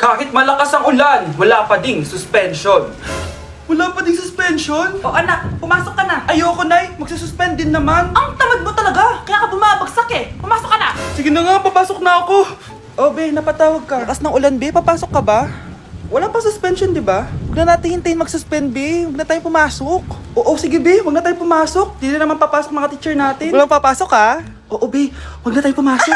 Kahit malakas ang ulan, wala pa ding suspension. Wala pa ding suspension? O anak, pumasok ka na. Ayoko, Nay. Magsususpend din naman. Ang tamad mo talaga. Kaya ka bumabagsak eh. Pumasok ka na. Sige na nga, papasok na ako. Oh, be, napatawag ka. Lakas ng ulan, be. Papasok ka ba? Wala pa suspension, di ba? Huwag na natin hintayin mag-suspend, be. Huwag na tayo pumasok. Oo, sige, be. Huwag na tayo pumasok. Di na naman papasok mga teacher natin. Walang papasok, ha? Oo, be. Huwag na tayo pumasok.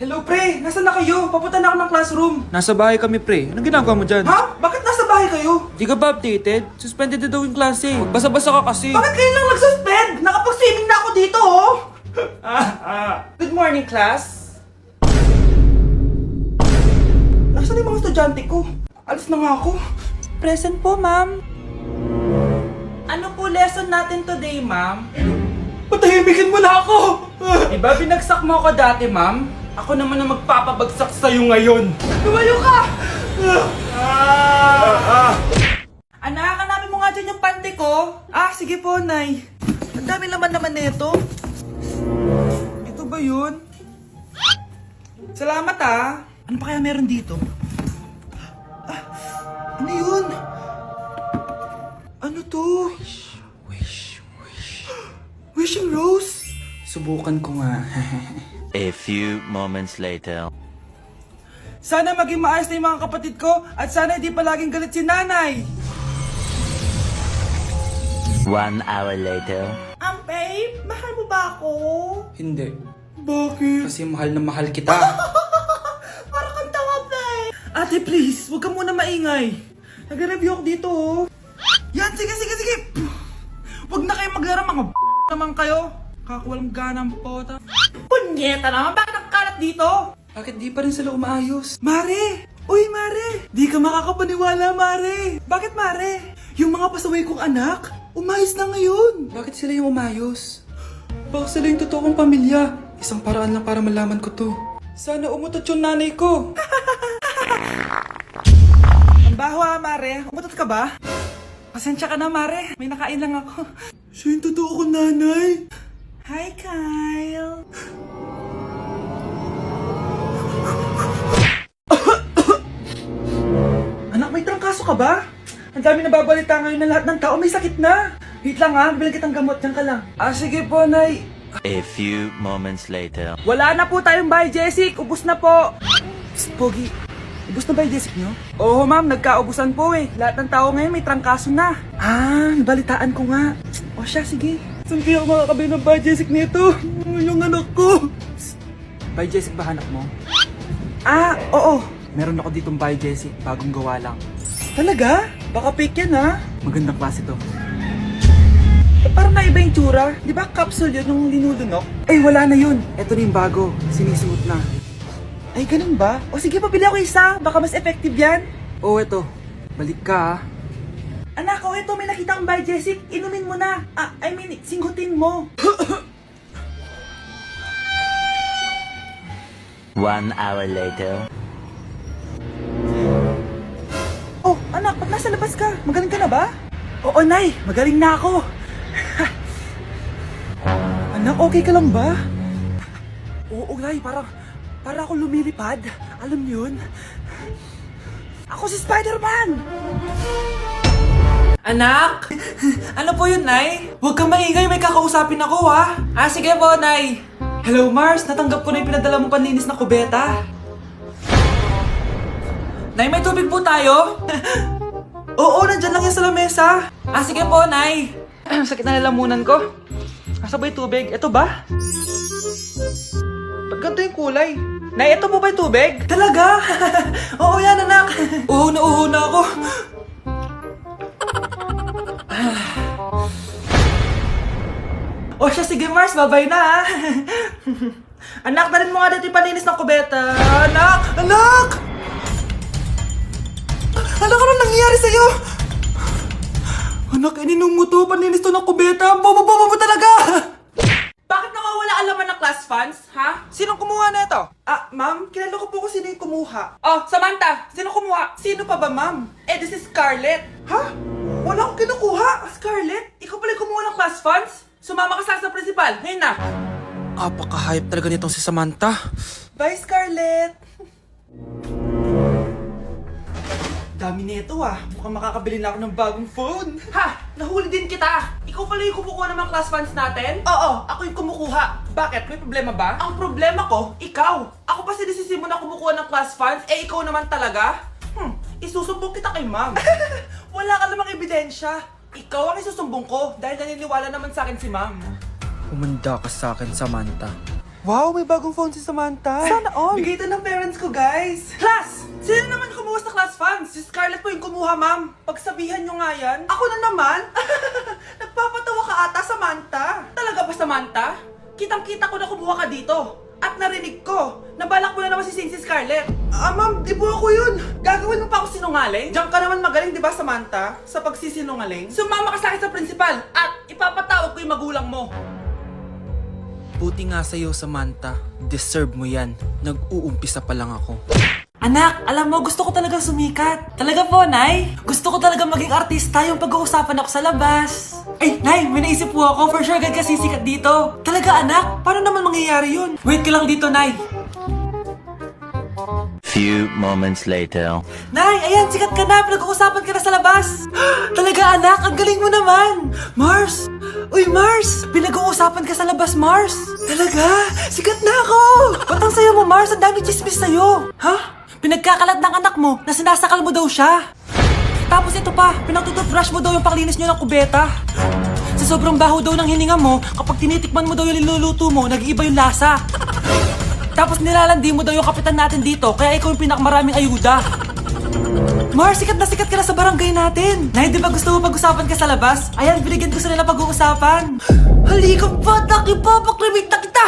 Hello, pre. Nasaan na kayo? Papunta na ako ng classroom. Nasa bahay kami, pre. Anong ginagawa mo dyan? Ha? Bakit nasa bahay kayo? Di ka ba updated? Suspended na daw yung klase. Magbasa-basa ka kasi. Bakit kayo lang nag-suspend? Nakapag-swimming na ako dito oh. Good morning, class. Nasaan yung mga estudyante ko? Alis na nga ako. Present po, ma'am. Ano po lesson natin today, ma'am? Patahimikin mo na ako! Diba binagsak mo ako dati, ma'am? Ako naman ang magpapabagsak sa'yo ngayon. Lumayo ka! Anak, hanapin mo nga dyan yung pante ko. Sige po, Nay. Ang dami naman nito. Ito ba yun? Salamat, ah. Ano pa kaya meron dito? Ano yun? Ano to? Wishing Rose? Subukan ko nga. A few moments later. Sana maging maayos na yung mga kapatid ko at sana hindi palaging galit si nanay. 1 hour later. Babe, mahal mo ba ako? Hindi. Bakit? Kasi mahal na mahal kita. Para kang tawa, babe. Ate, please, huwag ka muna maingay. Nag-review ako dito, oh. Yan, sige. Huwag na kayo maglaro, mga naman kayo. Kakawalang ganang pota. Punyeta naman, bakit nagkalat dito? Bakit di pa rin sila umaayos? Mare! Uy, Mare! Di ka makakapaniwala, Mare! Bakit, Mare? Yung mga pasaway kong anak, umayos na ngayon. Bakit sila yung umayos? Baka sila yung totoong pamilya. Isang paraan lang para malaman ko to. Sana umutot yung nanay ko. Ang baho Mare. Umutot ka ba? Pasensya ka na, Mare. May nakain lang ako. Siya yung totoo kong nanay. Hi, Kyle. Anak, may trangkaso ka ba? Ang dami nababalita ngayon na lahat ng tao may sakit na. Wait lang ha, bilang kitang gamot. Diyan ka lang. Sige po, Nay. A few moments later. Wala na po tayong bahay, Jessic. Ubus na po. Psst, Pogi. Ubus na ba yung Jessic nyo? Oo, ma'am. Nagkaubusan po eh. Lahat ng tao ngayon may trangkaso na. Nabalitaan ko nga. O siya, sige. Saan kaya ako makakabay ng bahay, Jessic nito? Yung anak ko. Psst. Bahay, Jessic ba hanap mo? Oo. Meron ako ditong bahay, Jessic. Bagong gawa lang. Talaga? Baka fake yan ha? Magandang klase to. Parang naiba yung tsura. Di ba capsule yun yung linulunok? Wala na yun. Ito na yung bago. Sinisuot na. Ay, ganun ba? O sige, pabili ako isa. Baka mas effective yan. Eto. Balik ka ha. Anak, ito may nakita kang bahay, Jessic. Inumin mo na. Singhutin mo. 1 hour later. Anak, ba't nasa labas ka? Magaling ka na ba? Oo, Nay. Magaling na ako. Anak, okay ka lang ba? Oo, Nay. Para ako lumilipad. Alam niyo yun? Ako si Spider-Man! Anak! Ano po yun, Nay? Huwag kang maingay, may kakausapin ako, ha? Sige po, Nay. Hello, Mars. Natanggap ko na yung pinadala mo panlinis na kubeta. Nay, may tubig po tayo? Oo, nandyan lang yan sa lamesa. Sige po, Nay. Sakit na lalamunan ko. Asa ba yung tubig? Ito ba? Ba't ganito yung kulay? Nay, ito po ba yung tubig? Talaga? Oo yan, anak. Uho na ako. Siya, sige Mars, babay na ha. Anak, dalhin mo nga dito yung paninis ng kubeta. Anak! Anak, ano nangyayari sa'yo? Anak, ininom mo to. Paninis to ng kubeta. Bobo mo talaga. Bakit nakawala ang laman ng class funds, ha? Sinong kumuha na ito? Ma'am, kilala ko po kung sino yung kumuha. Samantha, sino kumuha? Sino pa ba, ma'am? This is Scarlett. Ha? Wala akong kinukuha. Scarlett? Ikaw pala yung kumuha ng class funds? Sumama ka sa principal. Ngayon na. Apaka-hype talaga nitong si Samantha. Bye, Scarlett. dami nito ah. Mukhang makakabili na ako ng bagong phone. Ha! Nahuli din kita! Ikaw pala yung kumukuha ng mga class funds natin? Oo, ako yung kumukuha. Bakit? May problema ba? Ang problema ko, ikaw. Ako pa sinisisi mo na kumukuha ng class funds, eh ikaw naman talaga? Isusumbong kita kay ma'am. Wala ka namang ebidensya. Ikaw ang isusumbong ko dahil naniniwala naman sa akin si ma'am. Umanda ka sa akin, Samantha. Wow, may bagong phone si Samantha. Sana all. Bigay ito ng parents ko, guys. Class! Sino naman kumuha sa class funds? Si Scarlett po yung kumuha, ma'am. Pagsabihan nyo nga yan. Ako na naman? Nagpapatawa ka ata, Samantha. Talaga ba, Samantha? Kitang-kita ko na kumuha ka dito. At narinig ko, nabalak mo na naman si Scarlett. Ma'am, di po ako yun. Gagawin mo pa ako sinungaling? Diyan ka naman magaling, di ba, Samantha? Sa pagsisinungaling? Sumama ka sa akin sa principal at ipapatawag ko yung magulang mo. Buti nga sa'yo, Samantha. Deserve mo yan. Nag-uumpisa pa lang ako. Anak, alam mo, gusto ko talagang sumikat. Talaga po, Nay? Gusto ko talagang maging artista yung pag-uusapan ako sa labas. Ay, Nay, may naisip po ako. For sure, agad ka sisikat dito. Talaga, anak? Paano naman mangyayari yun? Wait ka lang dito, Nay. Few moments later. Nay, ayan, sikat ka na. Pinag-uusapan ka na sa labas. Talaga, anak? Ang galing mo naman. Mars! Uy, Mars! Pinag-uusapan ka sa labas, Mars. Talaga? Sikat na ako! Ba't ang sayo mo, Mars? Ang dami chismis sa'yo. Ha? Pinagkakalat ng anak mo na sinasakal mo daw siya. Tapos ito pa, pinagtututbrush mo daw yung panglinis nyo ng kubeta. Sa sobrang baho daw ng hininga mo, kapag tinitikman mo daw yung niluluto mo, nag-iiba yung lasa. Tapos nilalandi mo daw yung kapitan natin dito, kaya ikaw yung pinakamaraming ayuda. Mars, sikat ka na sa barangay natin. Nay, di ba gusto mo pag-usapan ka sa labas? Ayan, binigyan ko sila ng pag-uusapan. Halika pa, pakrimik na kita!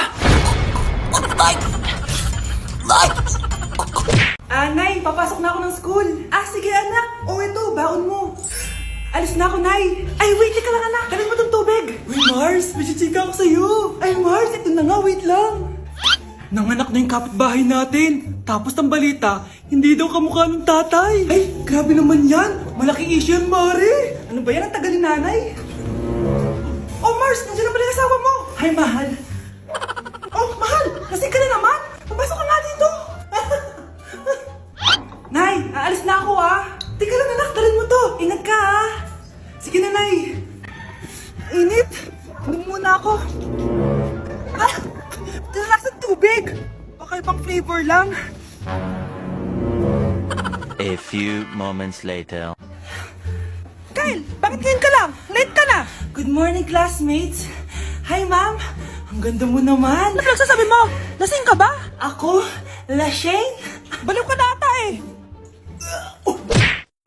Nay, papasok na ako ng school. Sige anak. Ito, baon mo. Alis na ako, Nay. Ay, wait, ka lang anak. Galing mo tong tubig. Uy, Mars, may chichika ako sa'yo. Ay, Mars, ito na nga, wait lang. Nanganak na yung kapitbahay natin. Tapos ang balita, hindi daw kamukha ng tatay. Ay, grabe naman yan. Malaking issue yan, Mari. Ano ba yan? Ang tagal ni nanay. Oh, Mars, nandiyan na pala yung asawa mo. Hi, mahal. Oh, mahal, lasing ka na naman. Papasok ka nga dito. Nay, aalis na ako Teka lang anak, dalhin mo to. Ingat ka Sige na, Nay. Init. Inom muna ako. Lasang tubig. Baka ibang flavor lang. A few moments later. Kyle, bakit ngayon ka lang? Late ka na. Good morning, classmates. Hi, ma'am. Ang ganda mo naman. Ano nagsasabi mo? Lasing ka ba? Ako? Lasing? Baliw ka na ata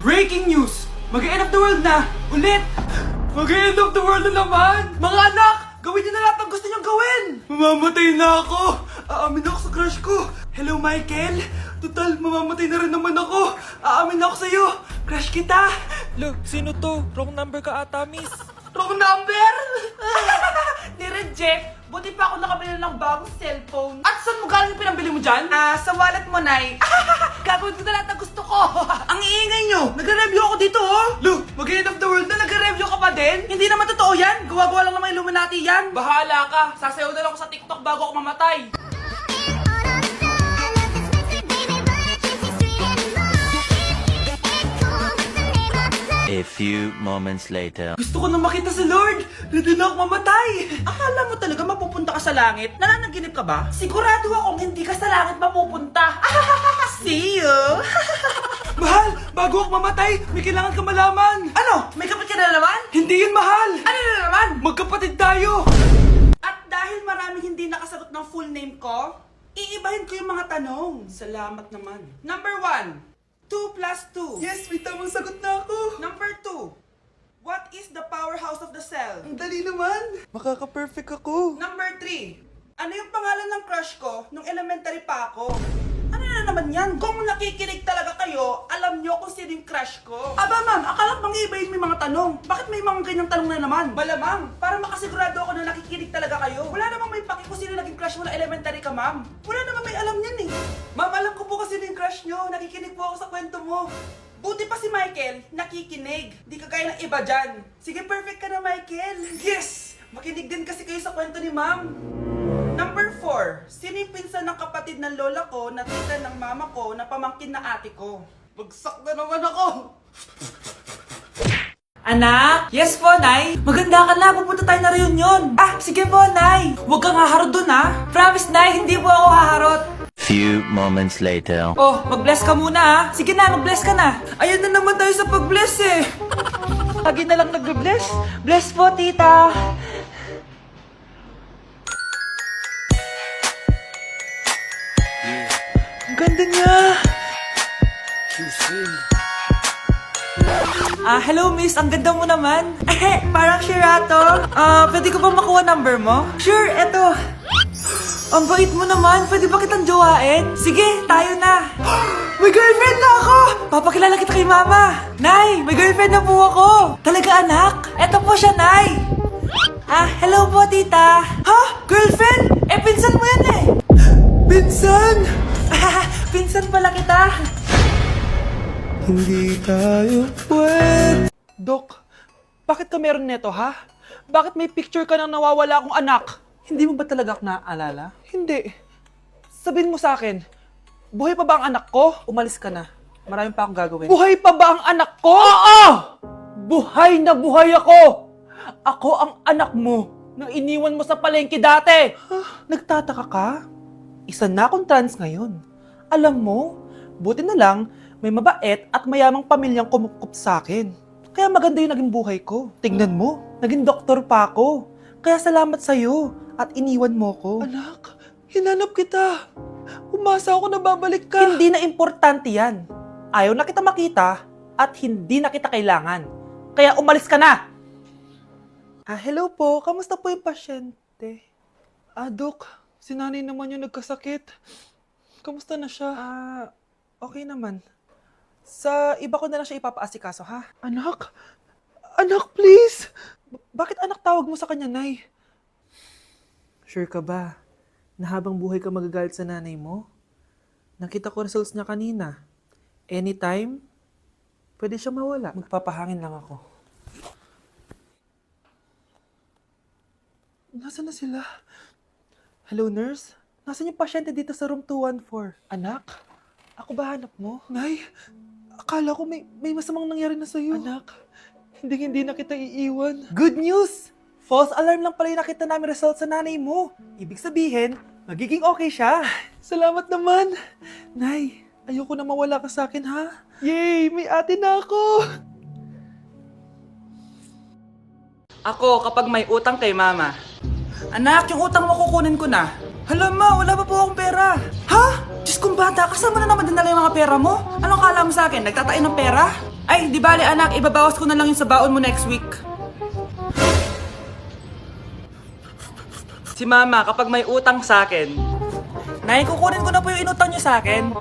Breaking news! Mag-end of the world na! Ulit! Mag-end of the world na naman! Mga anak! Gawin niyo na lahat ng gusto niyong gawin! Mamamatay na ako! Aamin ako sa crush ko! Hello, Michael! Total, mamamatay na rin naman ako! Aamin ako sa'yo! Crush kita! Look, sino to? Wrong number ka ata, miss. Wrong number! Ni-reject! Buti pa ako nakabili ng bagong cellphone. At saan mo galing yung pinambili mo dyan? Sa wallet mo, Nay. Gagawin ko na lahat ng gusto ko. Ang iingay nyo! Nagre-review ako dito, Look, mag-end of the world na nagre-review ka pa din? Hindi naman totoo yan. Gawa-gawa lang naman Illuminati yan. Bahala ka. Sasayaw na lang ako sa TikTok bago ako mamatay. A few moments later. Gusto ko na makita si Lord! Ready na ako mamatay! Akala mo talaga mapupunta ka sa langit? Nananaginip ka ba? Sigurado akong hindi ka sa langit mapupunta! See you! Mahal! Bago ako mamatay, may kailangan ka malaman! Ano? May kapit ka na naman? Hindi yun, mahal! Ano na naman? Magkapatid tayo! At dahil maraming hindi nakasagot ng full name ko, iibahin ko yung mga tanong. Salamat naman. Number 1. 2 plus 2. Yes, may tamang sagot na ako. Number 2. What is the powerhouse of the cell? Ang dali naman. Makaka-perfect ako. Number 3. Ano yung pangalan ng crush ko nung elementary pa ako? Ano na naman yan? Kung nakikinig talaga kayo, alam nyo kung sino yung crush ko. Aba ma'am, akala ko iba-ibahin may mga tanong. Bakit may mga ganyang tanong na naman? Malamang, para makasigurado ako na nakikinig talaga kayo. Wala namang may paki kung sino naging crush mo na elementary ka, ma'am. Wala namang may alam yan Ma'am, alam ko po kasi yung crush nyo. Nakikinig po ako sa kwento mo. Buti pa si Michael, nakikinig. Di kagaya ng iba dyan. Sige, perfect ka na, Michael. Yes! Makinig din kasi kayo sa kwento ni ma'am. Number 4. Sino yung pinsan ng kapatid ng lola ko na tita ng mama ko na pamangkin na ate ko? Bagsak na naman ako! Anak? Yes po, Nay. Maganda ka na. Pupunta tayo na reunion. Ah, sige po, Nay. Huwag kang haharot dun, ha? Promise, Nay. Hindi po ako haharot. Few moments later. Oh, mag-bless ka muna, ha? Sige na, mag-bless ka na. Ayan na naman tayo sa pag-bless eh! Lagi na lang nagbe-bless. Bless po, tita. Ang ganda niya! Hello, miss. Ang ganda mo naman. Parang Sherato. Pwede ko ba makuha number mo? Sure, eto. Ang bait mo naman. Pwede ba kitang jowain? Sige, tayo na. May girlfriend na ako! Papakilala kita kay mama. Nay, may girlfriend na po ako. Talaga, anak? Eto po siya, Nay. Hello po, tita. Ha? Girlfriend? Pinsan mo yan eh. Pinsan! Pinsan pala kita. Hindi tayo pwede. Dok, bakit ka meron neto, ha? Bakit may picture ka ng nawawala akong anak? Hindi mo ba talaga ako naaalala? Hindi. Sabihin mo sa akin, buhay pa ba ang anak ko? Umalis ka na. Marami pa akong gagawin. Buhay pa ba ang anak ko? Oo! Buhay na buhay ako! Ako ang anak mo na iniwan mo sa palengke dati! Nagtataka ka? Isa na akong trans ngayon. Alam mo, buti na lang, may mabait at mayamang pamilyang kumukup sa akin. Kaya maganda yung naging buhay ko. Tignan mo, naging doktor pa ako. Kaya salamat sa'yo at iniwan mo ko. Anak, hinanap kita. Umasa ako na babalik ka. Hindi na importante yan. Ayaw na kita makita at hindi na kita kailangan. Kaya umalis ka na. Hello po. Kamusta po yung pasyente? Dok, si nanay naman yung nagkasakit. Kamusta na siya? Okay naman. Sa iba ko na lang siya ipapaasikaso, ha? Anak? Anak, please! Bakit anak tawag mo sa kanya, Nay? Sure ka ba na habang buhay ka magagalit sa nanay mo? Nakita ko results niya kanina. Anytime, pwede siya mawala. Magpapahangin lang ako. Nasaan na sila? Hello, nurse? Nasaan yung pasyente dito sa room 214? Anak? Ako ba hanap mo? Nay, akala ko may masamang nangyari na sa'yo. Anak, hindi na kita iiwan. Good news! False alarm lang pala yung nakita namin result sa nanay mo. Ibig sabihin, magiging okay siya. Salamat naman. Nay, ayoko na mawala ka sa akin, ha? Yay! May ate na ako! Ako, kapag may utang kay mama. Anak, yung utang mo kukunin ko na. Hala ma, wala pa po akong pera. Ha? Diyos kong bata, kasama mo na naman dinala yung mga pera mo? Anong kala mo sa akin? Nagtatain ng pera? Ay, di bale anak, ibabawas ko na lang yung sa baon mo next week. Si mama, kapag may utang sa akin, Nay, kukunin ko na po yung inutang niyo sa akin.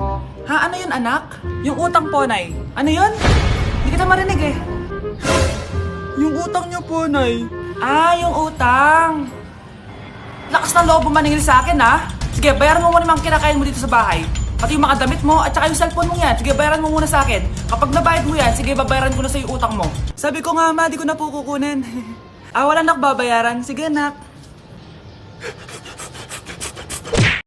Ha, ano yun anak? Yung utang po, Nay. Ano yun? Hindi kita marinig eh. Yung utang niyo po, Nay. Yung utang. Lakas ng loob mo maningil sa akin, ha? Sige, bayaran mo muna yung mga kinakain mo dito sa bahay. Pati yung mga damit mo at saka yung cellphone mo yan. Sige, bayaran mo muna sa akin. Kapag nabayad mo yan, sige, babayaran ko na sa yung utang mo. Sabi ko nga, ma, di ko na po kukunin. Wala nak babayaran. Sige, nak.